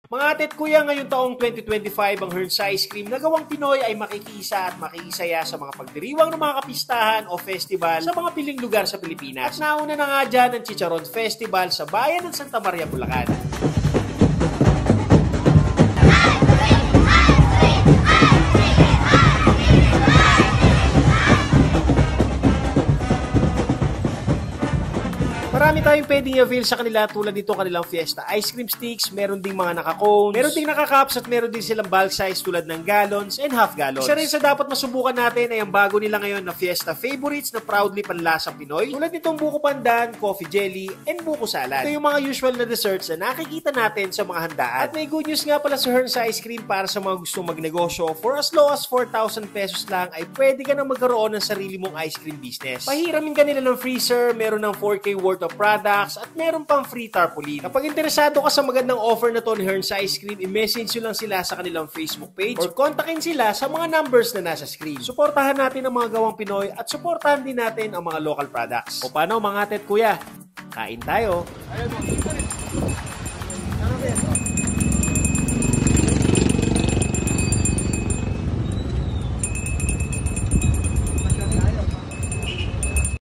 Mga ate at kuya, ngayong taong 2025, ang Hearns Ice Cream na gawang Pinoy ay makikisa at makikisaya sa mga pagdiriwang ng mga kapistahan o festival sa mga piling lugar sa Pilipinas. At nauna na nga dyan ang Chicharon Festival sa bayan ng Santa Maria, Bulacan. Marami tayong pwedeng i-avail sa kanila tulad nito kanilang Fiesta Ice Cream Sticks, meron ding mga naka-cones, meron ding naka-cups at meron din silang bulk size tulad ng gallons and half gallons. Isa rin sa dapat masubukan natin ay ang bago nila ngayon na Fiesta Favorites na proudly panlasang Pinoy tulad nitong buko pandan, coffee jelly, and buko salad. Ito yung mga usual na desserts na nakikita natin sa mga handaan. At may good news nga pala sa Hearns Ice Cream para sa mga gustong magnegosyo. For as low as 4,000 pesos lang ay pwede ka nang magkaroon ng sarili mong ice cream business. Pahiramin ka nila ng freezer, meron ng 4K worth of products, at meron pang free tarpaulin. Kapag interesado ka sa magandang offer na to ni Hearns Ice Cream, i-message nyo lang sila sa kanilang Facebook page or kontakin sila sa mga numbers na nasa screen. Suportahan natin ang mga gawang Pinoy at suportahan din natin ang mga local products. O paano mga ate at kuya? Kain tayo!